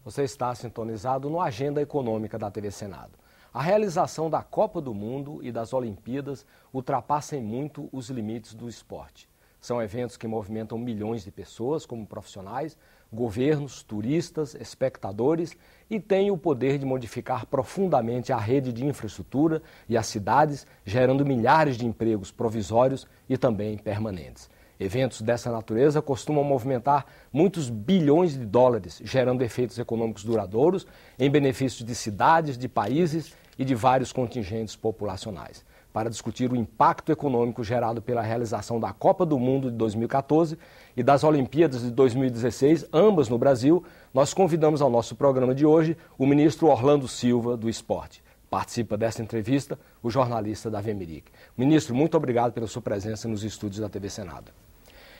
Você está sintonizado no Agenda Econômica da TV Senado. A realização da Copa do Mundo e das Olimpíadas ultrapassam muito os limites do esporte. São eventos que movimentam milhões de pessoas, como profissionais, governos, turistas, espectadores, e têm o poder de modificar profundamente a rede de infraestrutura e as cidades, gerando milhares de empregos provisórios e também permanentes. Eventos dessa natureza costumam movimentar muitos bilhões de dólares, gerando efeitos econômicos duradouros em benefício de cidades, de países e de vários contingentes populacionais. Para discutir o impacto econômico gerado pela realização da Copa do Mundo de 2014 e das Olimpíadas de 2016, ambas no Brasil, nós convidamos ao nosso programa de hoje o ministro Orlando Silva, do Esporte. Participa dessa entrevista o jornalista Davi Emerick. Ministro, muito obrigado pela sua presença nos estúdios da TV Senado.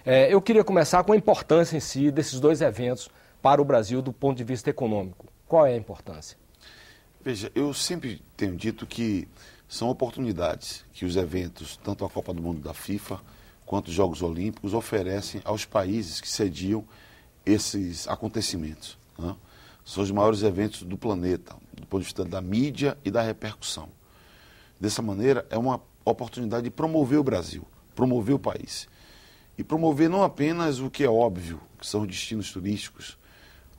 Eu queria começar com a importância em si desses dois eventos para o Brasil do ponto de vista econômico. Qual é a importância? Veja, eu sempre tenho dito que são oportunidades que os eventos, tanto a Copa do Mundo da FIFA quanto os Jogos Olímpicos, oferecem aos países que sediam esses acontecimentos, né? São os maiores eventos do planeta, do ponto de vista da mídia e da repercussão. Dessa maneira, é uma oportunidade de promover o Brasil, promover o país. E promover não apenas o que é óbvio, que são os destinos turísticos,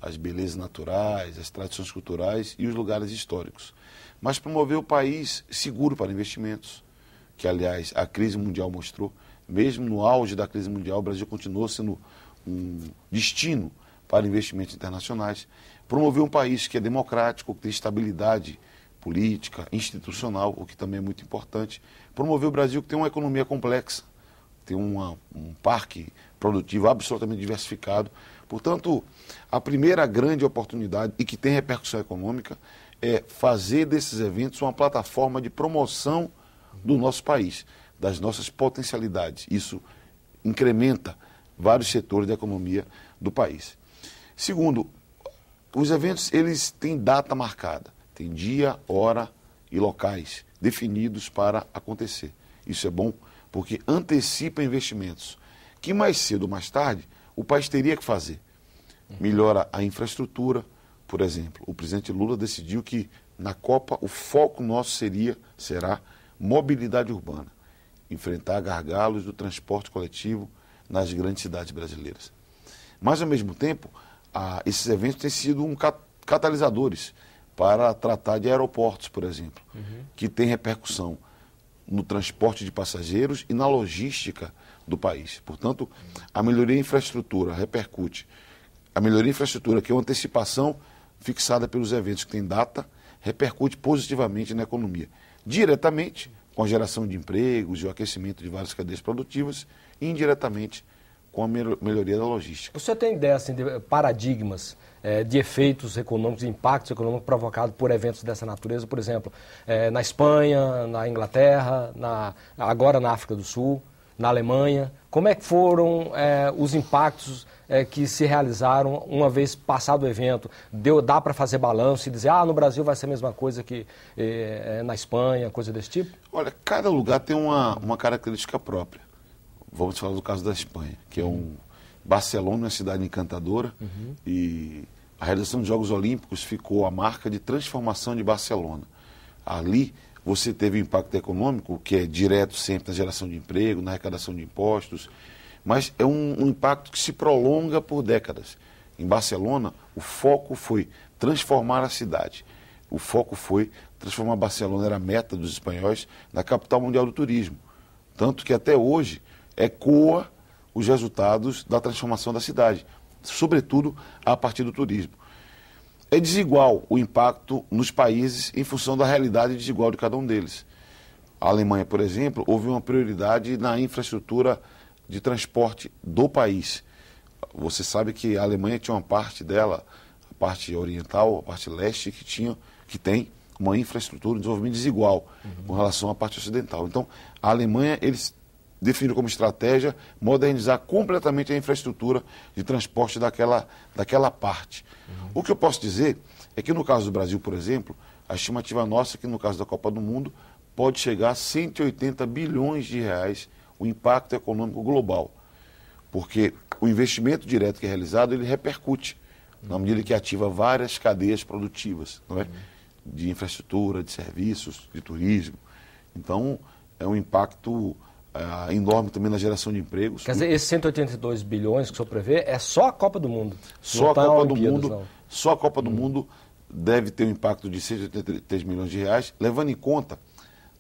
as belezas naturais, as tradições culturais e os lugares históricos, mas promover o país seguro para investimentos, que, aliás, a crise mundial mostrou. Mesmo no auge da crise mundial, o Brasil continuou sendo um destino para investimentos internacionais. Promover um país que é democrático, que tem estabilidade política, institucional, o que também é muito importante. Promover o Brasil, que tem uma economia complexa, tem um parque produtivo absolutamente diversificado. Portanto, a primeira grande oportunidade, e que tem repercussão econômica, é fazer desses eventos uma plataforma de promoção do nosso país, das nossas potencialidades. Isso incrementa vários setores da economia do país. Segundo, os eventos eles têm data marcada, tem dia, hora e locais definidos para acontecer. Isso é bom porque antecipa investimentos que mais cedo ou mais tarde o país teria que fazer. Melhora a infraestrutura, por exemplo. O presidente Lula decidiu que na Copa o foco nosso será mobilidade urbana, enfrentar gargalos do transporte coletivo nas grandes cidades brasileiras. Mas, ao mesmo tempo, esses eventos têm sido catalisadores para tratar de aeroportos, por exemplo, que tem repercussão no transporte de passageiros e na logística do país. Portanto, a melhoria da infraestrutura repercute. A melhoria da infraestrutura, que é uma antecipação fixada pelos eventos que tem data, repercute positivamente na economia. Diretamente, com a geração de empregos e o aquecimento de várias cadeias produtivas, e indiretamente, com a melhoria da logística. O senhor tem ideia assim, de paradigmas de efeitos econômicos, de impactos econômicos provocados por eventos dessa natureza, por exemplo, na Espanha, na Inglaterra, agora na África do Sul, na Alemanha? Como é que foram os impactos que se realizaram uma vez passado o evento? Dá para fazer balanço e dizer, no Brasil vai ser a mesma coisa que na Espanha, coisa desse tipo? Olha, cada lugar tem uma característica própria. Vamos falar do caso da Espanha, que é Barcelona, uma cidade encantadora, e a realização dos Jogos Olímpicos ficou a marca de transformação de Barcelona. Ali você teve um impacto econômico, que é direto sempre na geração de emprego, na arrecadação de impostos, mas é um impacto que se prolonga por décadas. Em Barcelona, o foco foi transformar a cidade. O foco foi transformar Barcelona, era a meta dos espanhóis, na capital mundial do turismo. Tanto que até hoje ecoa os resultados da transformação da cidade, sobretudo a partir do turismo. É desigual o impacto nos países em função da realidade desigual de cada um deles. A Alemanha, por exemplo, houve uma prioridade na infraestrutura de transporte do país. Você sabe que a Alemanha tinha uma parte dela, a parte oriental, a parte leste, que tem uma infraestrutura de desenvolvimento desigual com relação à parte ocidental. Então, a Alemanha, eles definiram como estratégia modernizar completamente a infraestrutura de transporte daquela parte. O que eu posso dizer é que no caso do Brasil, por exemplo, a estimativa nossa é que no caso da Copa do Mundo pode chegar a 180 bilhões de reais o impacto econômico global, porque o investimento direto que é realizado, ele repercute na medida que ativa várias cadeias produtivas, não é? De infraestrutura, de serviços, de turismo. Então, é um impacto enorme também na geração de empregos. Quer dizer, esses 182 bilhões que o senhor prevê é só a Copa do Mundo? Só a Copa do Mundo, só a Copa do Mundo deve ter um impacto de 183 milhões de reais, levando em conta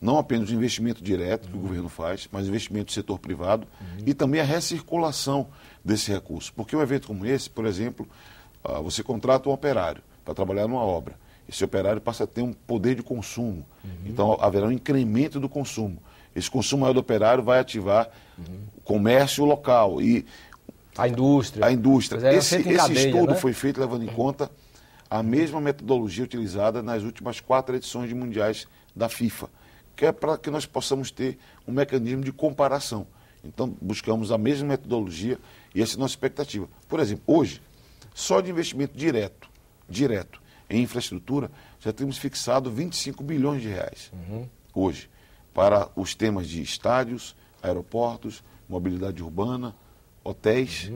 não apenas o investimento direto que o governo faz, mas o investimento do setor privado e também a recirculação desse recurso. Porque um evento como esse, por exemplo, você contrata um operário para trabalhar numa obra. Esse operário passa a ter um poder de consumo. Então, haverá um incremento do consumo. Esse consumo maior do operário vai ativar o comércio local e a indústria. Esse estudo, né, foi feito levando em conta a mesma metodologia utilizada nas últimas 4 edições de mundiais da FIFA, que é para que nós possamos ter um mecanismo de comparação. Então, buscamos a mesma metodologia e essa é a nossa expectativa. Por exemplo, hoje, só de investimento direto em infraestrutura, já temos fixado 25 bilhões de reais hoje, para os temas de estádios, aeroportos, mobilidade urbana, hotéis.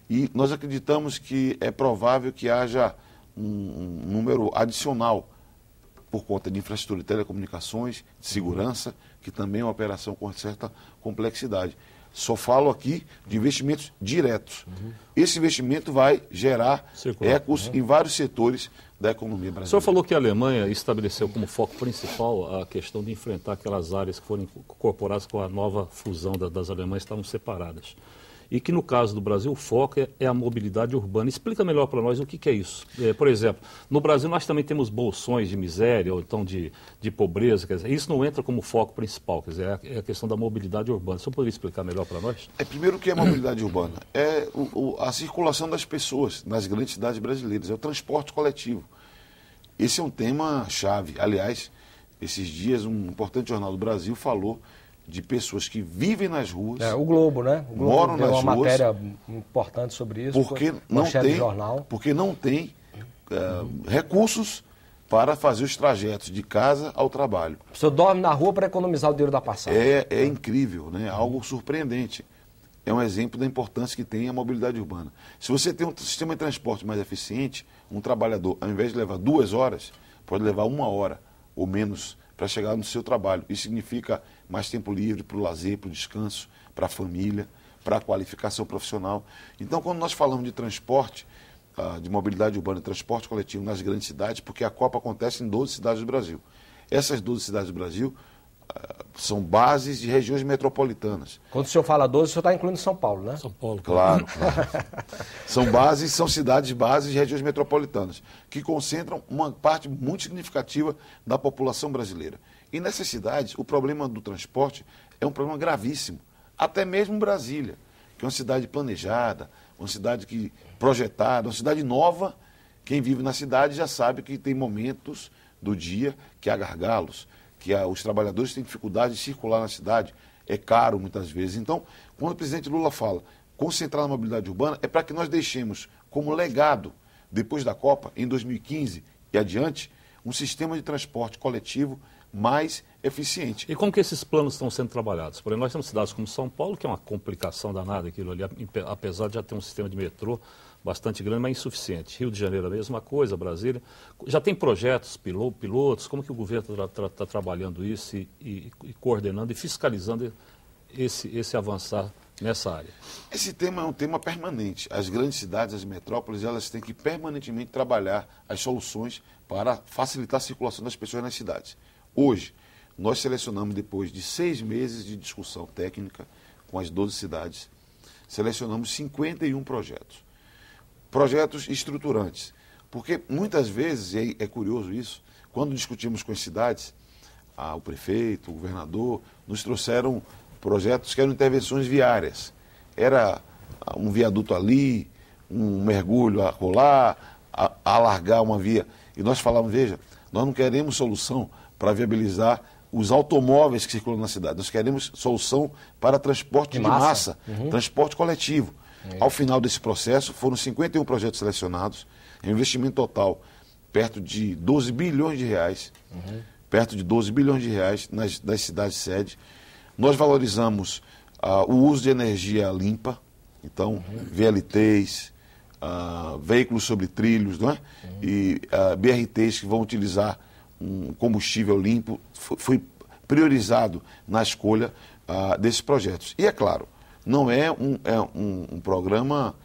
E nós acreditamos que é provável que haja um número adicional por conta de infraestrutura de telecomunicações, de segurança, que também é uma operação com certa complexidade. Só falo aqui de investimentos diretos. Esse investimento vai gerar ecos em vários setores da economia brasileira. O senhor falou que a Alemanha estabeleceu como foco principal a questão de enfrentar aquelas áreas que foram incorporadas com a nova fusão das Alemanhas, que estavam separadas. E que, no caso do Brasil, o foco é a mobilidade urbana. Explica melhor para nós o que é isso. Por exemplo, no Brasil nós também temos bolsões de miséria ou então de pobreza. Quer dizer, isso não entra como foco principal, quer dizer, é a questão da mobilidade urbana. O senhor poderia explicar melhor para nós? Primeiro, o que é mobilidade urbana? É a circulação das pessoas nas grandes cidades brasileiras, é o transporte coletivo. Esse é um tema chave. Aliás, esses dias um importante jornal do Brasil falou de pessoas que vivem nas ruas. O Globo, né? O Globo moram nas ruas. Uma matéria importante sobre isso. Porque não tem recursos para fazer os trajetos de casa ao trabalho. O senhor dorme na rua para economizar o dinheiro da passagem. É incrível, né? Algo surpreendente. É um exemplo da importância que tem a mobilidade urbana. Se você tem um sistema de transporte mais eficiente, um trabalhador, ao invés de levar 2 horas, pode levar 1 hora ou menos para chegar no seu trabalho. Isso significa mais tempo livre para o lazer, para o descanso, para a família, para a qualificação profissional. Então, quando nós falamos de transporte, de mobilidade urbana e transporte coletivo nas grandes cidades, porque a Copa acontece em 12 cidades do Brasil. Essas 12 cidades do Brasil são bases de regiões metropolitanas. Quando o senhor fala 12, o senhor está incluindo São Paulo, né? São Paulo. Claro. São cidades bases de regiões metropolitanas, que concentram uma parte muito significativa da população brasileira. E nessas cidades, o problema do transporte é um problema gravíssimo. Até mesmo Brasília, que é uma cidade planejada, uma cidade projetada, uma cidade nova. Quem vive na cidade já sabe que tem momentos do dia que há gargalos, que os trabalhadores têm dificuldade de circular na cidade, é caro muitas vezes. Então, quando o presidente Lula fala concentrar na mobilidade urbana, é para que nós deixemos como legado, depois da Copa, em 2015 e adiante, um sistema de transporte coletivo mais eficiente. E como que esses planos estão sendo trabalhados? Por exemplo, nós temos cidades como São Paulo, que é uma complicação danada aquilo ali, apesar de já ter um sistema de metrô bastante grande, mas insuficiente. Rio de Janeiro a mesma coisa, Brasília. Já tem projetos, pilotos, como que o governo está trabalhando isso e coordenando e fiscalizando esse avançar nessa área? Esse tema é um tema permanente. As grandes cidades, as metrópoles, elas têm que permanentemente trabalhar as soluções para facilitar a circulação das pessoas nas cidades. Hoje, nós selecionamos, depois de 6 meses de discussão técnica com as 12 cidades, selecionamos 51 projetos. Projetos estruturantes. Porque muitas vezes, e é curioso isso, quando discutimos com as cidades, o prefeito, o governador, nos trouxeram projetos que eram intervenções viárias. Era um viaduto ali, um mergulho a rolar, alargar uma via. E nós falamos, veja, nós não queremos solução para viabilizar os automóveis que circulam na cidade. Nós queremos solução para transporte de massa, transporte coletivo. Ao final desse processo, foram 51 projetos selecionados, um investimento total perto de 12 bilhões de reais, perto de 12 bilhões de reais das cidades sede. Nós valorizamos o uso de energia limpa, então VLTs, veículos sobre trilhos, não é? E BRTs que vão utilizar um combustível limpo, foi priorizado na escolha desses projetos. E é claro, não é um programa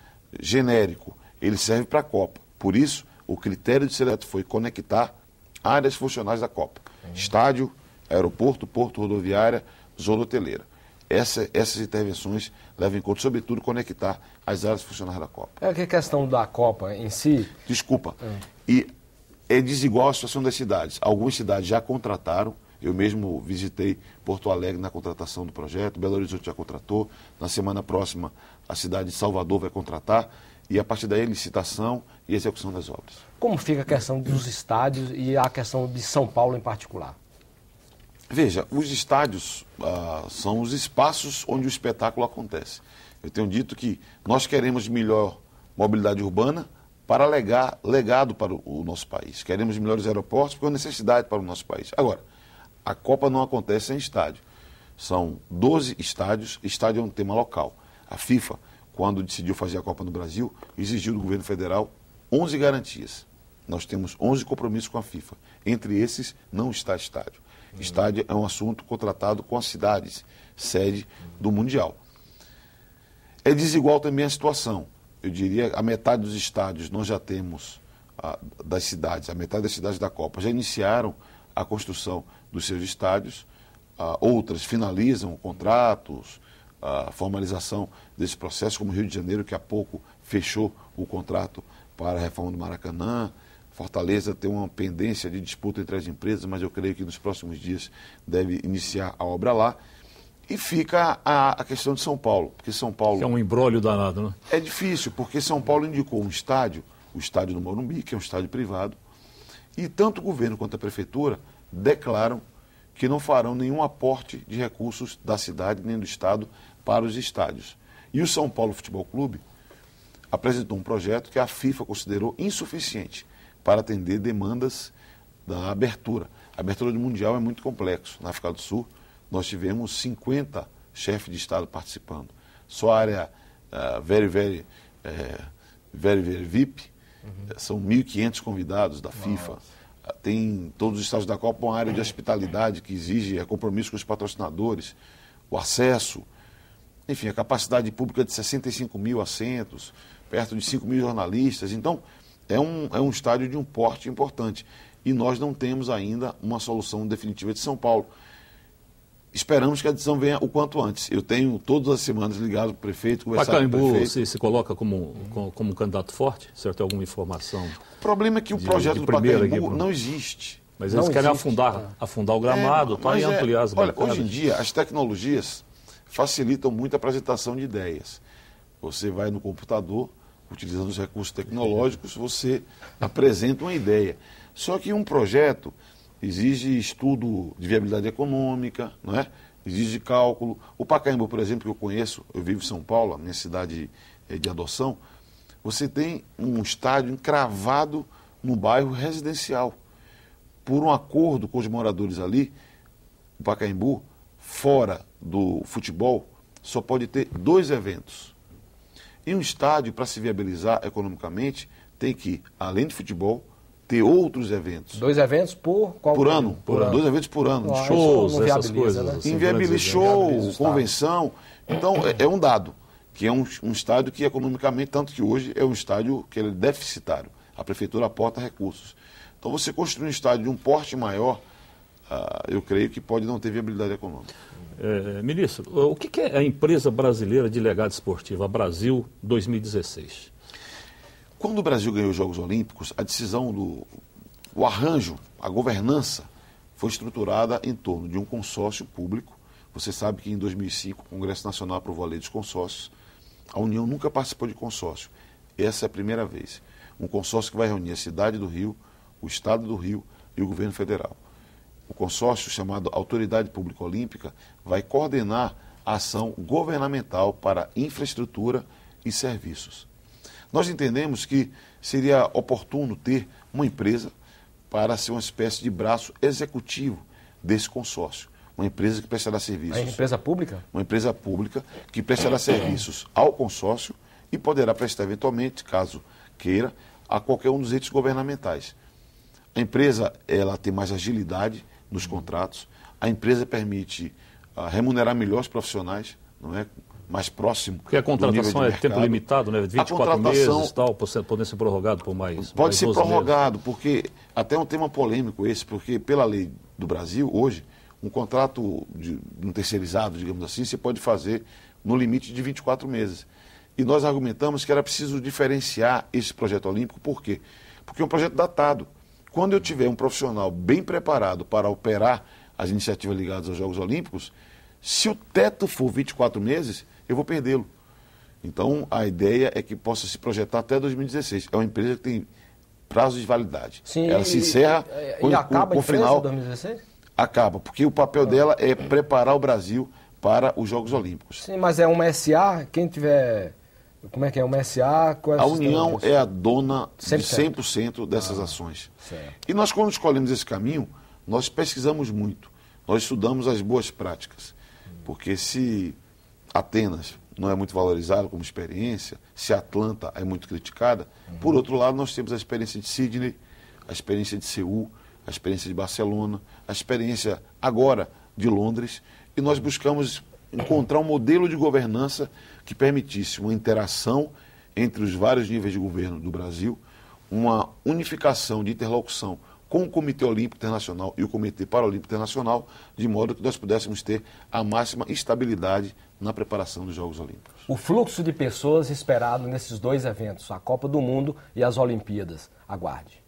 genérico, ele serve para a Copa. Por isso, o critério de seleção foi conectar áreas funcionais da Copa. Estádio, aeroporto, porto, rodoviária, zona hoteleira. Essas intervenções levam em conta, sobretudo, conectar as áreas funcionais da Copa. É que a questão da Copa em si... Desculpa. E é desigual a situação das cidades. Algumas cidades já contrataram. Eu mesmo visitei Porto Alegre na contratação do projeto. Belo Horizonte já contratou. Na semana próxima, a cidade de Salvador vai contratar. E a partir daí, licitação e execução das obras. Como fica a questão dos estádios e a questão de São Paulo em particular? Veja, os estádios são os espaços onde o espetáculo acontece. Eu tenho dito que nós queremos melhor mobilidade urbana para legado para o nosso país. Queremos melhores aeroportos porque é uma necessidade para o nosso país. Agora, a Copa não acontece em estádio. São 12 estádios, estádio é um tema local. A FIFA, quando decidiu fazer a Copa no Brasil, exigiu do governo federal 11 garantias. Nós temos 11 compromissos com a FIFA. Entre esses, não está estádio. Estádio é um assunto contratado com as cidades, sede do Mundial. É desigual também a situação. Eu diria a metade dos estádios nós já temos das cidades, a metade das cidades da Copa já iniciaram a construção dos seus estádios, outras finalizam contratos, a formalização desse processo, como o Rio de Janeiro, que há pouco fechou o contrato para a reforma do Maracanã. Fortaleza tem uma pendência de disputa entre as empresas, mas eu creio que nos próximos dias deve iniciar a obra lá. E fica a questão de São Paulo, porque São Paulo... Que é um imbróglio danado, né? É difícil, porque São Paulo indicou um estádio, o estádio do Morumbi, que é um estádio privado, e tanto o governo quanto a prefeitura declaram que não farão nenhum aporte de recursos da cidade nem do estado para os estádios. E o São Paulo Futebol Clube apresentou um projeto que a FIFA considerou insuficiente para atender demandas da abertura. A abertura do Mundial é muito complexo. Na África do Sul, nós tivemos 50 chefes de Estado participando. Só a área very VIP, são 1.500 convidados da FIFA. Tem todos os estados da Copa uma área de hospitalidade que exige compromisso com os patrocinadores, o acesso, enfim, a capacidade pública de 65 mil assentos, perto de 5 mil jornalistas. Então, é um estádio de um porte importante. E nós não temos ainda uma solução definitiva de São Paulo. Esperamos que a decisão venha o quanto antes. Eu tenho todas as semanas ligado para o prefeito, conversado com o Pacaembu prefeito. se coloca como um candidato forte? O senhor tem alguma informação? O problema é que o projeto do Pacaembu não existe. Mas eles querem afundar o gramado e ampliar as bancadas. Olha, hoje em dia, as tecnologias facilitam muito a apresentação de ideias. Você vai no computador, utilizando os recursos tecnológicos, você apresenta uma ideia. Só que um projeto exige estudo de viabilidade econômica, não é? Exige cálculo. O Pacaembu, por exemplo, que eu conheço, eu vivo em São Paulo, a minha cidade de adoção, você tem um estádio encravado no bairro residencial. Por um acordo com os moradores ali, o Pacaembu, fora do futebol, só pode ter 2 eventos. E um estádio, para se viabilizar economicamente, tem que, além de futebol, ter outros eventos. 2 eventos por ano. 2 eventos por ano. Shows, essas coisas. Né? Assim, inviabiliza show, convenção. Então, é um dado, que é um estádio que economicamente, tanto que hoje é um estádio que é deficitário. A prefeitura aporta recursos. Então, você construir um estádio de um porte maior, eu creio que pode não ter viabilidade econômica. Ministro, o que é a empresa brasileira de legado esportivo, a Brasil 2016? Quando o Brasil ganhou os Jogos Olímpicos, a decisão o arranjo, a governança, foi estruturada em torno de um consórcio público. Você sabe que em 2005 o Congresso Nacional aprovou a lei dos consórcios. A União nunca participou de consórcio. Essa é a primeira vez. Um consórcio que vai reunir a cidade do Rio, o Estado do Rio e o governo federal. O consórcio, chamado Autoridade Pública Olímpica, vai coordenar a ação governamental para infraestrutura e serviços. Nós entendemos que seria oportuno ter uma empresa para ser uma espécie de braço executivo desse consórcio. Uma empresa que prestará serviços. A empresa pública? Uma empresa pública que prestará serviços ao consórcio e poderá prestar eventualmente, caso queira, a qualquer um dos entes governamentais. A empresa ela tem mais agilidade nos contratos, a empresa permite remunerar melhor os profissionais, não é? Mais próximo. Porque a contratação é tempo limitado, né? 24 meses e tal, podendo ser prorrogado por mais. Pode ser prorrogado, meses. Porque até um tema polêmico esse, porque pela lei do Brasil, hoje, um contrato de um terceirizado, digamos assim, você pode fazer no limite de 24 meses. E nós argumentamos que era preciso diferenciar esse projeto olímpico, por quê? Porque é um projeto datado. Quando eu tiver um profissional bem preparado para operar as iniciativas ligadas aos Jogos Olímpicos, se o teto for 24 meses, eu vou perdê-lo. Então, a ideia é que possa se projetar até 2016. É uma empresa que tem prazo de validade. Sim, ela se encerra e acaba com o final em 2016? Acaba, porque o papel dela é preparar o Brasil para os Jogos Olímpicos. Sim, mas é uma SA, quem tiver... Como é que é? Uma SA... Qual é a União é a dona 100%. de 100% dessas ações. Certo. E nós, quando escolhemos esse caminho, nós pesquisamos muito. Nós estudamos as boas práticas. Porque se Atenas não é muito valorizada como experiência, se Atlanta é muito criticada, por outro lado, nós temos a experiência de Sydney, a experiência de Seul, a experiência de Barcelona, a experiência agora de Londres, e nós buscamos encontrar um modelo de governança que permitisse uma interação entre os vários níveis de governo do Brasil, uma unificação de interlocução com o Comitê Olímpico Internacional e o Comitê Paralímpico Internacional, de modo que nós pudéssemos ter a máxima estabilidade na preparação dos Jogos Olímpicos. O fluxo de pessoas esperado nesses dois eventos, a Copa do Mundo e as Olimpíadas. Aguarde.